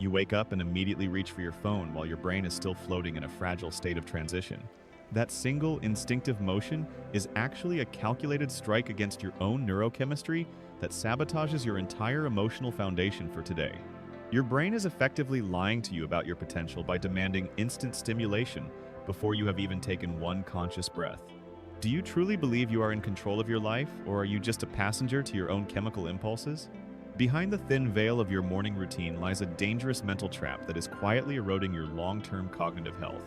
You wake up and immediately reach for your phone while your brain is still floating in a fragile state of transition. That single instinctive motion is actually a calculated strike against your own neurochemistry that sabotages your entire emotional foundation for today. Your brain is effectively lying to you about your potential by demanding instant stimulation before you have even taken one conscious breath. Do you truly believe you are in control of your life, or are you just a passenger to your own chemical impulses? Behind the thin veil of your morning routine lies a dangerous mental trap that is quietly eroding your long-term cognitive health.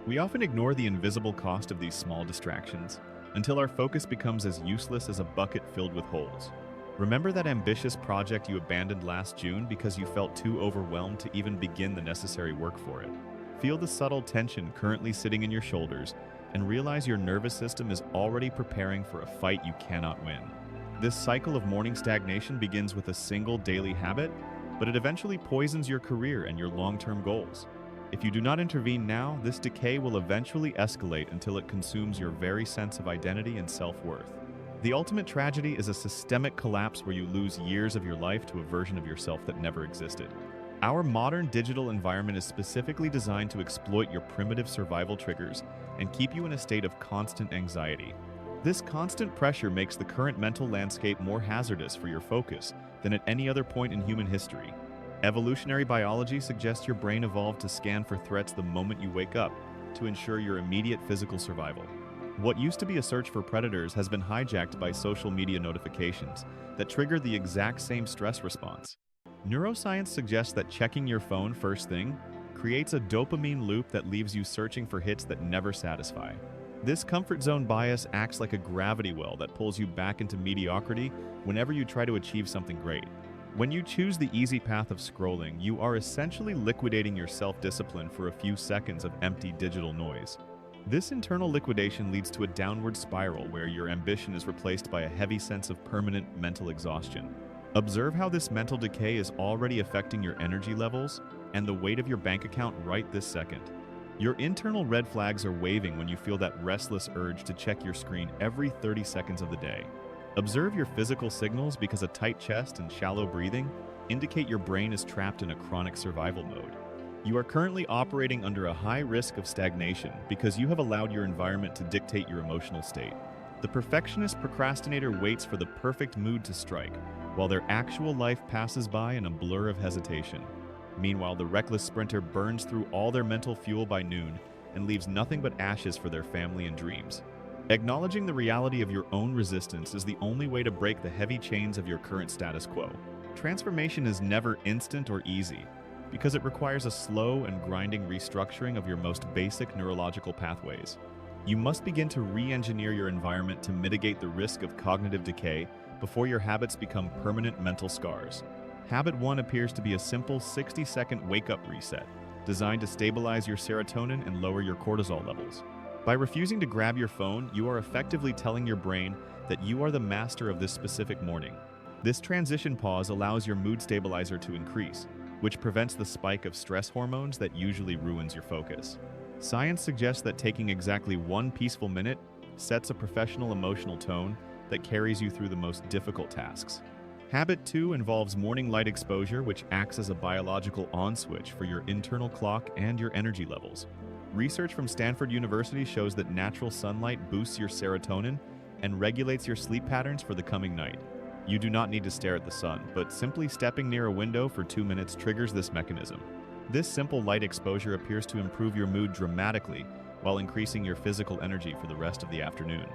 We often ignore the invisible cost of these small distractions until our focus becomes as useless as a bucket filled with holes. Remember that ambitious project you abandoned last June because you felt too overwhelmed to even begin the necessary work for it? Feel the subtle tension currently sitting in your shoulders and realize your nervous system is already preparing for a fight you cannot win. This cycle of morning stagnation begins with a single daily habit, but it eventually poisons your career and your long-term goals. If you do not intervene now, this decay will eventually escalate until it consumes your very sense of identity and self-worth. The ultimate tragedy is a systemic collapse where you lose years of your life to a version of yourself that never existed. Our modern digital environment is specifically designed to exploit your primitive survival triggers and keep you in a state of constant anxiety. This constant pressure makes the current mental landscape more hazardous for your focus than at any other point in human history. Evolutionary biology suggests your brain evolved to scan for threats the moment you wake up to ensure your immediate physical survival. What used to be a search for predators has been hijacked by social media notifications that trigger the exact same stress response. Neuroscience suggests that checking your phone first thing creates a dopamine loop that leaves you searching for hits that never satisfy. This comfort zone bias acts like a gravity well that pulls you back into mediocrity whenever you try to achieve something great. When you choose the easy path of scrolling, you are essentially liquidating your self-discipline for a few seconds of empty digital noise. This internal liquidation leads to a downward spiral where your ambition is replaced by a heavy sense of permanent mental exhaustion. Observe how this mental decay is already affecting your energy levels and the weight of your bank account right this second. Your internal red flags are waving when you feel that restless urge to check your screen every 30 seconds of the day. Observe your physical signals because a tight chest and shallow breathing indicate your brain is trapped in a chronic survival mode. You are currently operating under a high risk of stagnation because you have allowed your environment to dictate your emotional state. The perfectionist procrastinator waits for the perfect mood to strike, while their actual life passes by in a blur of hesitation. Meanwhile, the reckless sprinter burns through all their mental fuel by noon and leaves nothing but ashes for their family and dreams. Acknowledging the reality of your own resistance is the only way to break the heavy chains of your current status quo. Transformation is never instant or easy, because it requires a slow and grinding restructuring of your most basic neurological pathways. You must begin to re-engineer your environment to mitigate the risk of cognitive decay before your habits become permanent mental scars. Habit 1 appears to be a simple 60-second wake-up reset, designed to stabilize your serotonin and lower your cortisol levels. By refusing to grab your phone, you are effectively telling your brain that you are the master of this specific morning. This transition pause allows your mood stabilizer to increase, which prevents the spike of stress hormones that usually ruins your focus. Science suggests that taking exactly 1 peaceful minute sets a professional emotional tone that carries you through the most difficult tasks. Habit 2 involves morning light exposure, which acts as a biological on switch for your internal clock and your energy levels. Research from Stanford University shows that natural sunlight boosts your serotonin and regulates your sleep patterns for the coming night. You do not need to stare at the sun, but simply stepping near a window for 2 minutes triggers this mechanism. This simple light exposure appears to improve your mood dramatically while increasing your physical energy for the rest of the afternoon.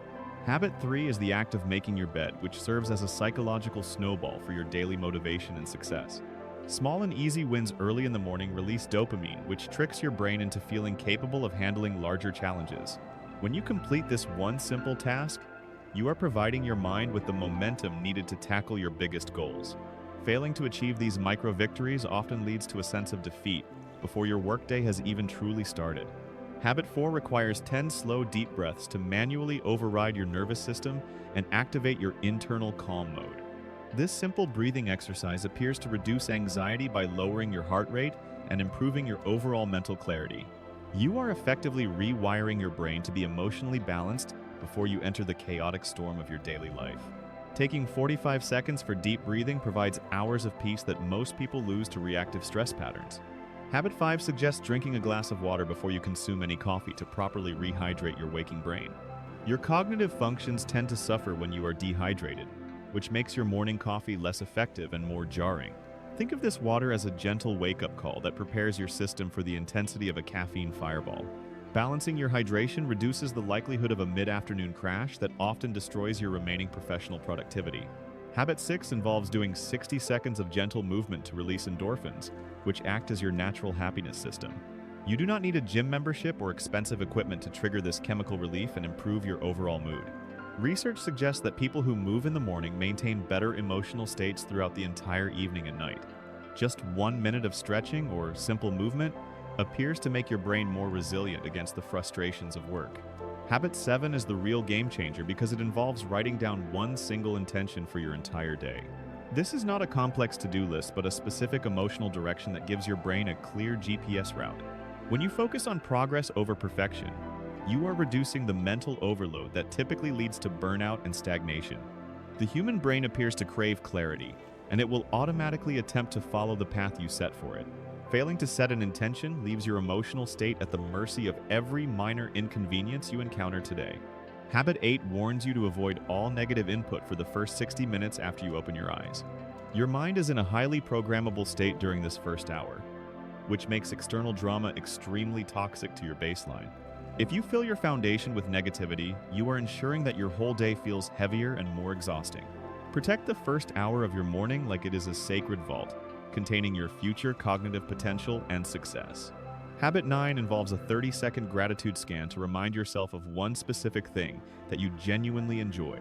Habit 3 is the act of making your bed, which serves as a psychological snowball for your daily motivation and success. Small and easy wins early in the morning release dopamine, which tricks your brain into feeling capable of handling larger challenges. When you complete this one simple task, you are providing your mind with the momentum needed to tackle your biggest goals. Failing to achieve these micro-victories often leads to a sense of defeat before your workday has even truly started. Habit 4 requires 10 slow, deep breaths to manually override your nervous system and activate your internal calm mode. This simple breathing exercise appears to reduce anxiety by lowering your heart rate and improving your overall mental clarity. You are effectively rewiring your brain to be emotionally balanced before you enter the chaotic storm of your daily life. Taking 45 seconds for deep breathing provides hours of peace that most people lose to reactive stress patterns. Habit 5 suggests drinking a glass of water before you consume any coffee to properly rehydrate your waking brain. Your cognitive functions tend to suffer when you are dehydrated, which makes your morning coffee less effective and more jarring. Think of this water as a gentle wake-up call that prepares your system for the intensity of a caffeine fireball. Balancing your hydration reduces the likelihood of a mid-afternoon crash that often destroys your remaining professional productivity. Habit 6 involves doing 60 seconds of gentle movement to release endorphins, which act as your natural happiness system. You do not need a gym membership or expensive equipment to trigger this chemical relief and improve your overall mood. Research suggests that people who move in the morning maintain better emotional states throughout the entire evening and night. Just 1 minute of stretching or simple movement appears to make your brain more resilient against the frustrations of work. Habit 7 is the real game changer because it involves writing down one single intention for your entire day. This is not a complex to-do list, but a specific emotional direction that gives your brain a clear GPS route. When you focus on progress over perfection, you are reducing the mental overload that typically leads to burnout and stagnation. The human brain appears to crave clarity, and it will automatically attempt to follow the path you set for it. Failing to set an intention leaves your emotional state at the mercy of every minor inconvenience you encounter today. Habit 8 warns you to avoid all negative input for the first 60 minutes after you open your eyes. Your mind is in a highly programmable state during this first hour, which makes external drama extremely toxic to your baseline. If you fill your foundation with negativity, you are ensuring that your whole day feels heavier and more exhausting. Protect the first hour of your morning like it is a sacred vault, containing your future cognitive potential and success. Habit 9 involves a 30-second gratitude scan to remind yourself of one specific thing that you genuinely enjoy.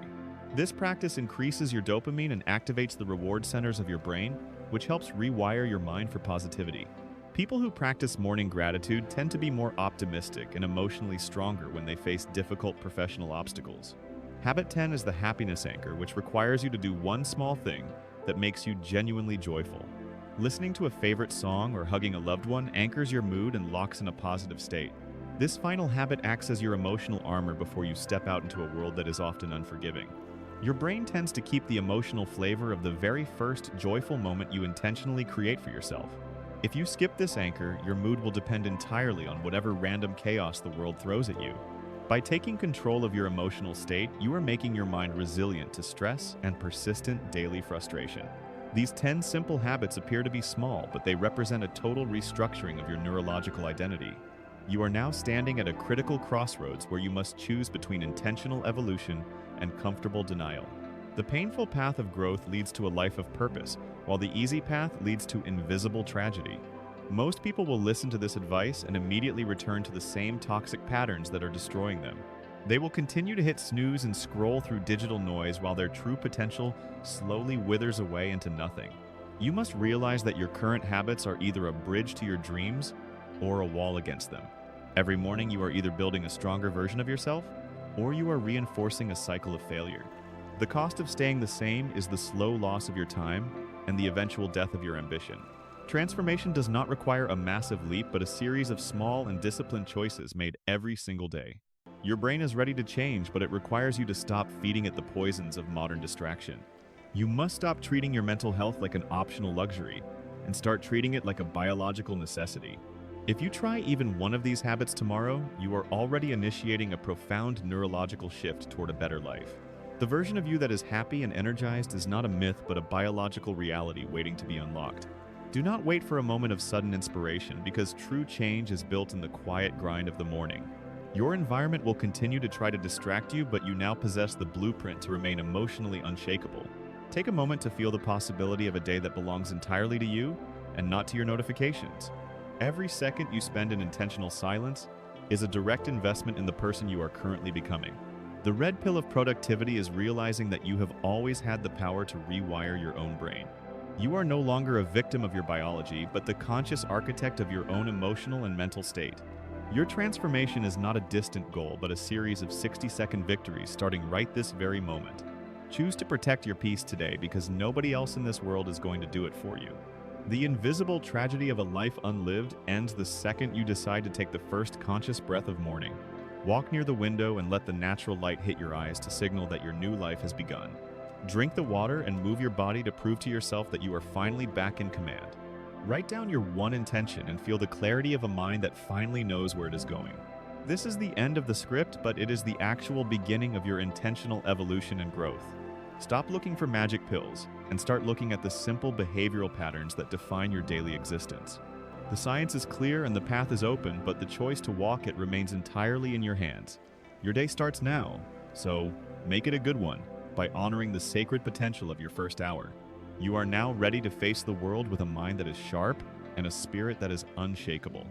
This practice increases your dopamine and activates the reward centers of your brain, which helps rewire your mind for positivity. People who practice morning gratitude tend to be more optimistic and emotionally stronger when they face difficult professional obstacles. Habit 10 is the happiness anchor, which requires you to do one small thing that makes you genuinely joyful. Listening to a favorite song or hugging a loved one anchors your mood and locks in a positive state. This final habit acts as your emotional armor before you step out into a world that is often unforgiving. Your brain tends to keep the emotional flavor of the very first joyful moment you intentionally create for yourself. If you skip this anchor, your mood will depend entirely on whatever random chaos the world throws at you. By taking control of your emotional state, you are making your mind resilient to stress and persistent daily frustration. These 10 simple habits appear to be small, but they represent a total restructuring of your neurological identity. You are now standing at a critical crossroads where you must choose between intentional evolution and comfortable denial. The painful path of growth leads to a life of purpose, while the easy path leads to invisible tragedy. Most people will listen to this advice and immediately return to the same toxic patterns that are destroying them. They will continue to hit snooze and scroll through digital noise while their true potential slowly withers away into nothing. You must realize that your current habits are either a bridge to your dreams or a wall against them. Every morning you are either building a stronger version of yourself or you are reinforcing a cycle of failure. The cost of staying the same is the slow loss of your time and the eventual death of your ambition. Transformation does not require a massive leap, but a series of small and disciplined choices made every single day. Your brain is ready to change, but it requires you to stop feeding it the poisons of modern distraction. You must stop treating your mental health like an optional luxury and start treating it like a biological necessity. If you try even one of these habits tomorrow, you are already initiating a profound neurological shift toward a better life. The version of you that is happy and energized is not a myth, but a biological reality waiting to be unlocked. Do not wait for a moment of sudden inspiration, because true change is built in the quiet grind of the morning. Your environment will continue to try to distract you, but you now possess the blueprint to remain emotionally unshakable. Take a moment to feel the possibility of a day that belongs entirely to you and not to your notifications. Every second you spend in intentional silence is a direct investment in the person you are currently becoming. The red pill of productivity is realizing that you have always had the power to rewire your own brain. You are no longer a victim of your biology, but the conscious architect of your own emotional and mental state. Your transformation is not a distant goal, but a series of 60-second victories starting right this very moment. Choose to protect your peace today, because nobody else in this world is going to do it for you. The invisible tragedy of a life unlived ends the second you decide to take the first conscious breath of morning. Walk near the window and let the natural light hit your eyes to signal that your new life has begun. Drink the water and move your body to prove to yourself that you are finally back in command. Write down your one intention and feel the clarity of a mind that finally knows where it is going. This is the end of the script, but it is the actual beginning of your intentional evolution and growth. Stop looking for magic pills and start looking at the simple behavioral patterns that define your daily existence. The science is clear and the path is open, but the choice to walk it remains entirely in your hands. Your day starts now, so make it a good one by honoring the sacred potential of your first hour. You are now ready to face the world with a mind that is sharp and a spirit that is unshakable.